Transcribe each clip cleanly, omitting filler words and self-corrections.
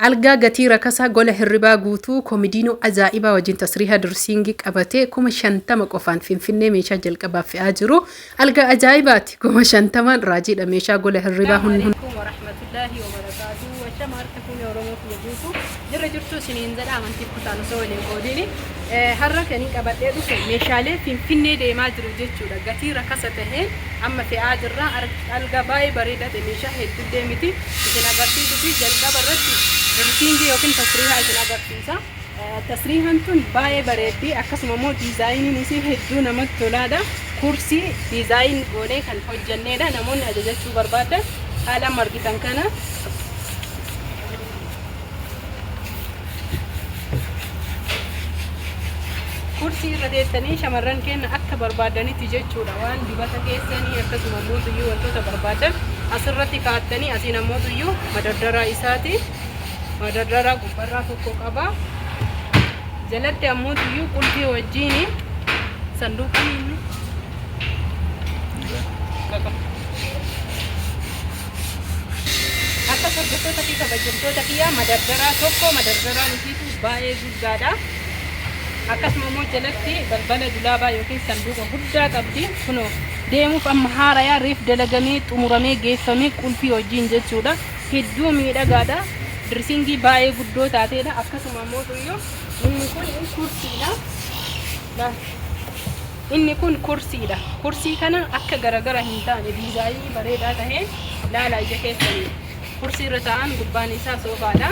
Algaa gatii rakasaa gola hirribaa guutuu koomediinoo ajaa'ibaa wajjin tasriiha dirsiingii qabatee 50 qofaan Finfinnee meeshaa jalqabaaf fe'aa jiru. Algaa ajaa'ibaati 50 raajiidha meeshaa gola hirribaa hundi. warahmatullahi wabarakatuh. Shamarreen Oromoo guutuu jirra jirtu isiniin jedha amantii kutaan osoo waliin qoodini har'a kan qabadhee dhufe meeshaalee Finfinnee deemaa jiru jechuudha. Gatii rakasa taheen amma fe'aa jirra. Algaa baay'ee bareedaa ta'e meeshaa hedduu deemiti isin agarsiisuu fi jalqaba irratti dirsiingii yookiin tasriihaa isin agarsiisa. Tasriihaan tun baay'ee bareeddi akkasuma immoo diizaayiniin isii hedduu namatti tolaadha. Kursii diizaayin goonee kan hojjanneedha. Namoonni ajajachuu barbaadan haala margitan kana kursi irra deettanii shamarran keenya akka barbaadanitti jechuudha. Waan dibata keessanii akkasuma mootuyyuu wantoota barbaadan asirratti kaa'attanii asiin ammoo madardara isaati. Madardara gubbarraa tokko qaba. Jalatti ammoo qulfii wajjiin sanduuqni akka sorbatoota fi kabajamtoota kiyyaa madardara tokko madardara nuti baay'ee guddaadha. Akkasuma immoo jalatti balbala dulaabaa yookiin sanduuqa guddaa qabdi. Kunoo deemuuf amma haarayaa reef dalagamee xumuramee geeffamee qulfii wajjiin jechuudha. Hedduu miidhagaadha. Dirsiingii baay'ee guddoo taateedha. Akkasuma immoo inni kun kursiidha. Inni kun kursiidha. Kursii kana akka garagara hin taane diizaayinii bareedaa taheen laala ija keessanii. Kursii irra taa'an gubbaan isaa soofaadha.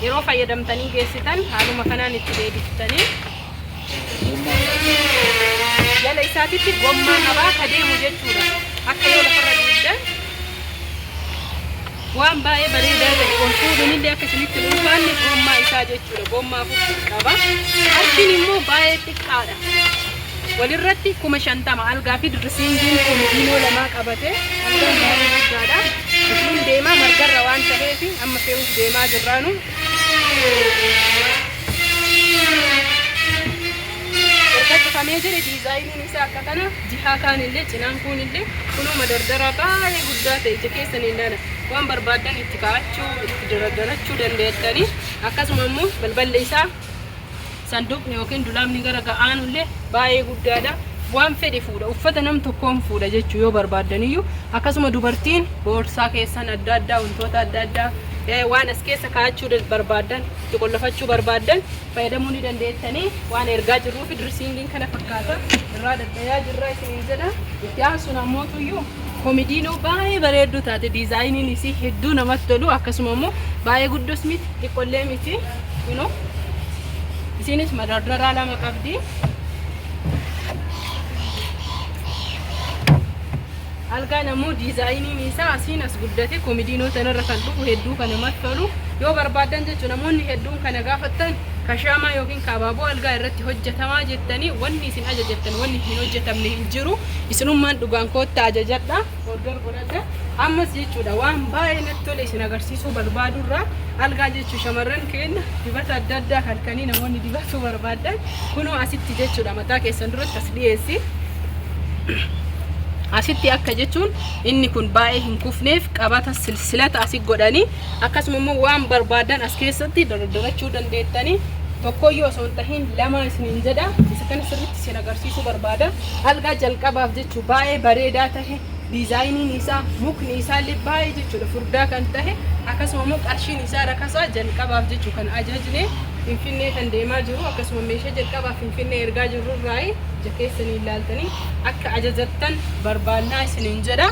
Yeroo fayyadamtanii geessitan haaluma kanaan itti deebiftanii jala isaatitti gommaa qabaa ka deemu jechuudha. Akka yoo lafarra deemtan waan baay'ee bareedaa ta'e ol fuudhuun illee akka isinitti dhuunfaanne gommaa isaa jechuudha. Gommaa fuudhu qaba. Arkiin immoo baay'ee xiqqaadha. Walirratti 50 algaa fi dirsiingiin koomediinoo lamaa qabate algaan baay'ee guddaadha. Isiin deemaa margarra waan ta'eef amma fe'uuf deemaa jirraanu. Erga jire diizaayiniin isaa akka kana jihaa kaanillee cinaan kunillee kunoo madardara baay'ee guddaa ta'e ija keessan ilaala. Waan barbaadan itti kaa'achuu itti daradarachuu dandeettanii akkasuma immoo balballi isaa sanduuqni yookiin dulaamni gara ga'aanullee baay'ee guddaadha. Waan fedhe fuudha uffata nam tokkoon fuudha jechuu yoo barbaadaniyyuu akkasuma dubartiin boorsaa keessan adda addaa wantoota adda addaa waan as keessa kaa'achuu barbaadan itti qollofachuu barbaadan fayyadamuu ni dandeettanii waan ergaa jirruu fi dirsiingiin kana fakkaata irraa daddayaa jirra isiniin jedha. Itti aansuun ammootuyyuu koomediinoo baay'ee bareedduu taate diizaayiniin isii hedduu namatti tolu akkasuma immoo baay'ee guddos miti xiqqollee miti kunoo isinis madardaraa lama qabdi. Algaan ammoo diizaayiniin isaa asiin as guddate koomediinoo tanarra kan dhufu hedduu kan namatti tolu yoo barbaadan jechuudha. Namoonni hedduun kana gaafattan kashaamaa yookiin kabaaboo algaa irratti hojjetamaa jettanii wanni isin ajajattan wanni hin hojjetamne hin jiru. Isinummaan dhugaan kootta ajajadha order godhadha. Ammas jechuudha waan baay'ee natti tole isin agarsiisuu barbaadurraa algaa jechuu shamarran keenya dibata adda addaa halkanii namoonni dibatuu barbaadan kunoo asitti jechuudha mataa keessan duratti as dhiyeessi. Asitti akka jechuun inni kun baay'ee hin kufneef qabata silsilata asii godhanii akkasuma immoo waan barbaadan as keessatti daradarachuu dandeettanii tokkoyyoo osoo hin tahin lama isiniin jedha. Isa kana sirriitti isin agarsiisuu barbaada. Algaa jalqabaaf jechuu baay'ee bareedaa tahe diizaayiniin isaa mukni isaallee baay'ee jechuudha furdaa kan tahe akkasuma immoo qarshiin isaa rakasaa jalqabaaf jechuu kan ajajne Finfinnee kan deemaa jiru akkasuma meeshaa jalqabaaf Finfinnee ergaa jirru irraa ija keessanii ilaaltanii akka ajajattan barbaannaa isiniin jedha.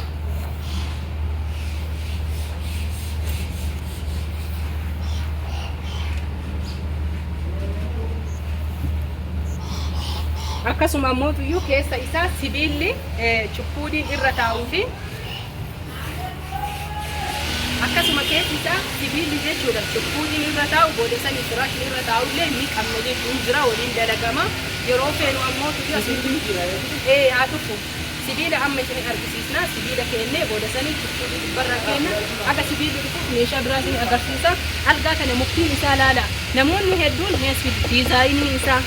Akkasuma ammoo keessa isaa sibiilli chuppuudiin irra taa'uu fi akkasuma keessi isaa sibiilli jechuudha. Chuppuudiin irra taa'u booda sanii firaashin irra taa'ullee ni qabna jechuun jira waliin dalagama. Yeroo feenu ammoo asitti jira. Haa tufu sibiila amma isin argisiisna sibiila kennee booda sanii chuppuudii gubbarraa kenna akka sibiilli dhufuuf meeshaa biraa isin agarsiisa. Algaa kana muktiin isaa laala. Namoonni hedduun diizaayinii isaa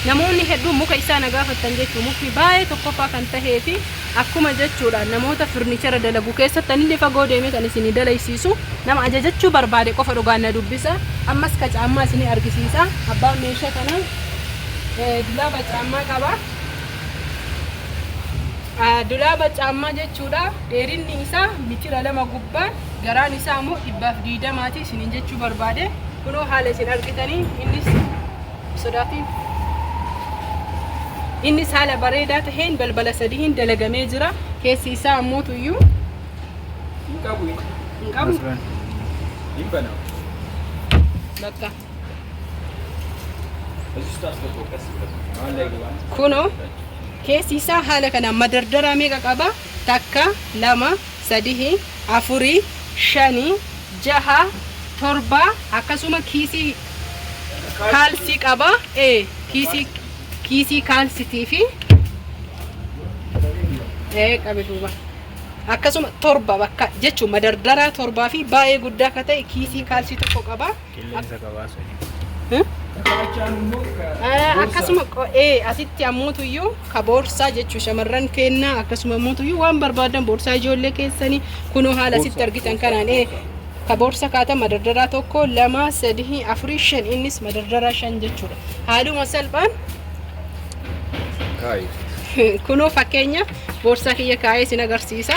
namoonni hedduun muka isaa nagaafattan jechuun mukni baay'ee tokkoffaa kan tahee fi akkuma jechuudha namoota furnichara dalagu keessatti anillee fagoo deemee kan isin dalaysiisu nama ajajachuu barbaade qofa dhugaan na dubbisa ammas ka caammaa isin argisiisa abbaan meeshaa kana dulaaba caammaa qaba dulaaba caammaa jechuudha dheerinni isaa mitira 2 gubbaa garaan isaa immoo 120 isin jechuu barbaade kunoo haala isin argitanii innis sodaatiin inni saala bareedaa taheen balbala sadiin dalagamee jira keessi isaa ammoo tuyyuu qabu bakka kuno keessi isaa haala kana madardara meeqa qaba takka 2 3 4 5 6 7 akkasuma kiisii kaalsii qaba kiisii kaalsitii fi qabetuuba akkasuma 7 bakka jechuun madardara 7 fi baay'ee guddaa akka ta'e kiisii kaalsii tokko qaba akkasuma asitti ammuutuyyuu ka boorsaa jechuun shamarran kennaa akkasuma ammuutuyyuu waan barbaadan boorsaa ijoollee keessanii kunoo haala asitti argitan kanaan ka boorsa kaata madardara tokko 2 3 4 5 innis madardara 5 jechuudha haaluma salphaan kunoo fakkeenya boorsaa kiyya kaayee isin agarsiisa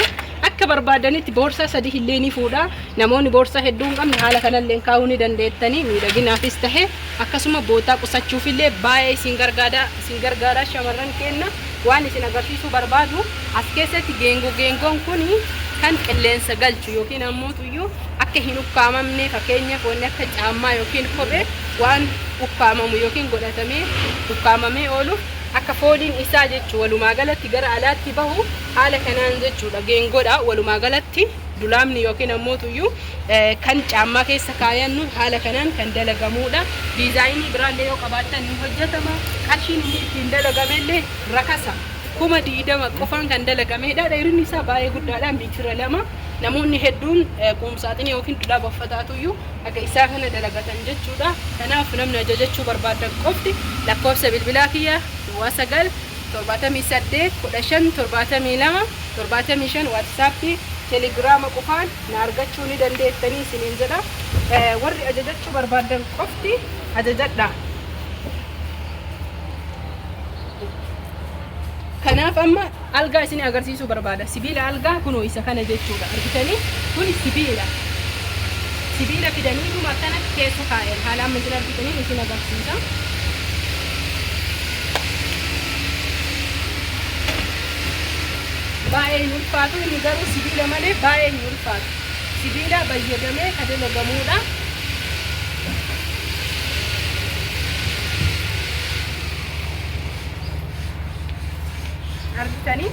akka barbaadanitti boorsaa 3 illee ni fuudha namoonni boorsaa hedduu hin qabne haala kanallee kaa'uu ni dandeettanii miidhaginaafis tahe akkasuma bootaa qusachuuf illee baay'ee isin gargaara shamarran kenna waan isin agarsiisuu barbaadu as keessatti geengoon kun kan qilleensa galchu yookiin ammoo tuyyuu akka hin ukkaamamne fakkeenyaaf wanni akka caammaa yookiin kophee waan ukkaamamu yookiin godhatamee ukkaamamee oolu akka fooliin isaa jechuun walumaa galatti gara alaatti bahu haala kanaan jechuudha geengoodha walumaa galatti dulaamni yookiin ammoo tuyyuu kan caammaa keessa kaayannu haala kanaan kan dalagamuudha diizaayinii biraallee yoo qabaattan ni hojjetama qarshiin inni ittiin dalagamellee rakasa 20 qofaan kan dalagameedha dheerinni isaa baay'ee guddaadha meetira 2 namoonni hedduun quumsaatiin yookiin dulaaba uffataatuyyuu akka isaa kana dalagatan jechuudha kanaaf namni ajajachuu barbaadan qofti lakkoofsa bilbilaa kiyya 9781572 WhatsApp Telegram qofaan na argachuu ni dandeettanii isiniin jedha warri ajajachuu barbaadan qofti ajajadha kanaaf amma algaa isin agarsiisuu barbaada sibiila algaa kunoo isa kana jechuudha argitanii kun sibiila fidanii dhuma kana keessa kaa'een haala amma jira argitanii isin agarsiisa baay'ee hin ulfaatu inni garuu sibiila malee baay'ee hin ulfaatu sibiila fayyadamee kan dalagamuudha argitanii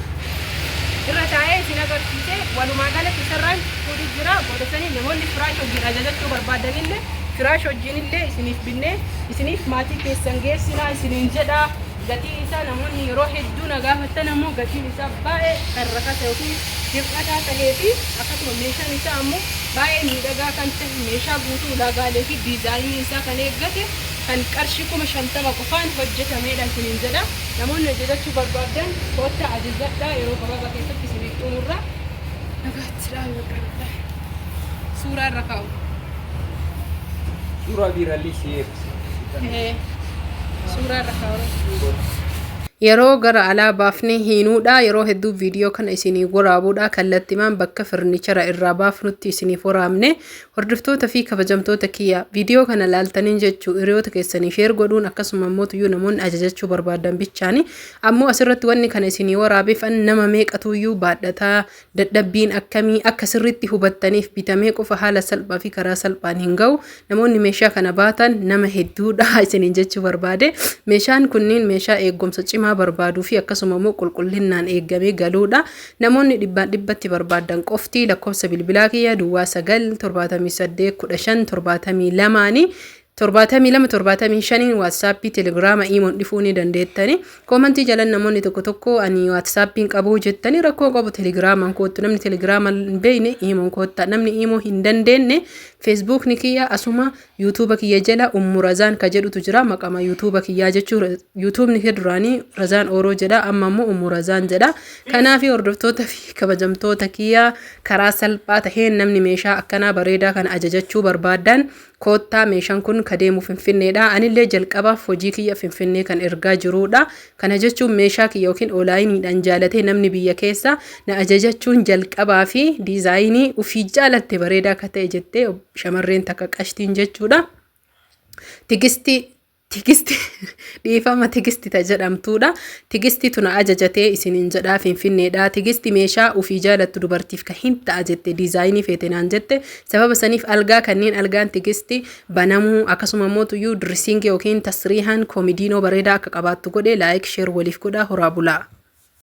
irra taa'ee isin agarsiise walumaa galatti sarraan fuudhi jira godhatanii namoonni firaash wajjin ajajachuu barbaadanillee firaash wajjinillee isiniif binnee isiniif maatii keessan geessinaa isiniin jedha gatii isaa namoonni yeroo hedduu na gaafattan ammoo gatiin isaa baay'ee kan rakasa yookiin hir'ataa tahee fi akkasuma meeshaan isaa ammoo baay'ee miidhagaa kan ta'e meeshaa guutuu ulaagaalee fi diizaayinii isaa kan eeggate kan qarshii 50 qofaan hojjetameedha isiniin jedha namoonni ajajachuu barbaadan kootta ajajadhaa yeroo gabaabaa keessatti isiniif xumurra nagaattiidhaan yookaan suuraa irra kaa'u suuraa biiralli suuraa irra kaa'u yeroo gara alaa baafnee hiinuudha yeroo hedduu viidiyoo kana isinii waraabuudha kallattimaan bakka furnichara irraa baafnutti isiniif waraabne hordoftoota fi kabajamtoota kiyya viidiyoo kana laaltaniin jechuu hiriyoota keessanii sheer godhuun akkasuma immoo tuyyuu namoonni ajajachuu barbaadan bichaani ammoo asirratti wanni kana isinii waraabeefan nama meeqatuyyuu baadhataa dadhabbiin akkamii akka sirriitti hubattaniif bitamee qofa haala salphaa fi karaa salphaan hin ga'u namoonni meeshaa kana baatan nama hedduudha isiniin jechuu barbaade meeshaan kunniin meeshaa eegumsa cimaa barbaaduu fi akkasuma immoo qulqullinaan eeggamee galuudha namoonni dhibbatti barbaadan qofti lakkoofsa bilbilaa kiyya duwwaa 9781572 torbaatamii lama torbaatamii shaniin waatsaappii telegiraama iimoon dhufuu ni dandeettani. Koomantii jalan namoonni tokko tokko ani waatsaappiin qabu jettani rakkoo qabu telegiraamaan koottu namni telegiraama hin beekne iimoon kootta namni iimoo hin dandeenye feesbuuk ni kiyya asuma yuutuuba kiyya jala Ummu Razaan ka jedhutu jira maqama yuutuuba kiyyaa jechuu yuutuubni kee duraanii Razaan Ooroo jedha amma immoo Ummu Razaan jedha. Kanaaf hordoftoota fi kabajamtoota kiyya karaa salphaa taheen namni meeshaa akkanaa bareedaa kana ajajachuu barbaadan koottaa meeshaan kun kadeemu Finfinneedha. Anillee jalqabaaf hojii kiyya Finfinnee kan ergaa jirudha. Kana jechuun meeshaa kiyya yookiin onlaayiniidhaan jaalatee namni biyya keessa na ajajachuun jalqabaa fi diizaayinii ufii jaalatte bareedaa akka ta'e jettee shamarreen takka qashtiin jechuudha. Tigisti dhiifama tigisti ta jedhamtuudha. Tigisti tuna ajajatee isiniin jedhaa Finfinneedha. Tigisti meeshaa ufii jaalattu dubartiif ka hin ta'a jette diizaayinii feetenaan jette sababa saniif algaa kanneen algaan tigisti banamuu akkasuma mootuyyuu dirisiingii yookiin tasriihaan koomidiinoo bareedaa akka qabaattu godhe laayik sheer waliif godha horaa bulaa.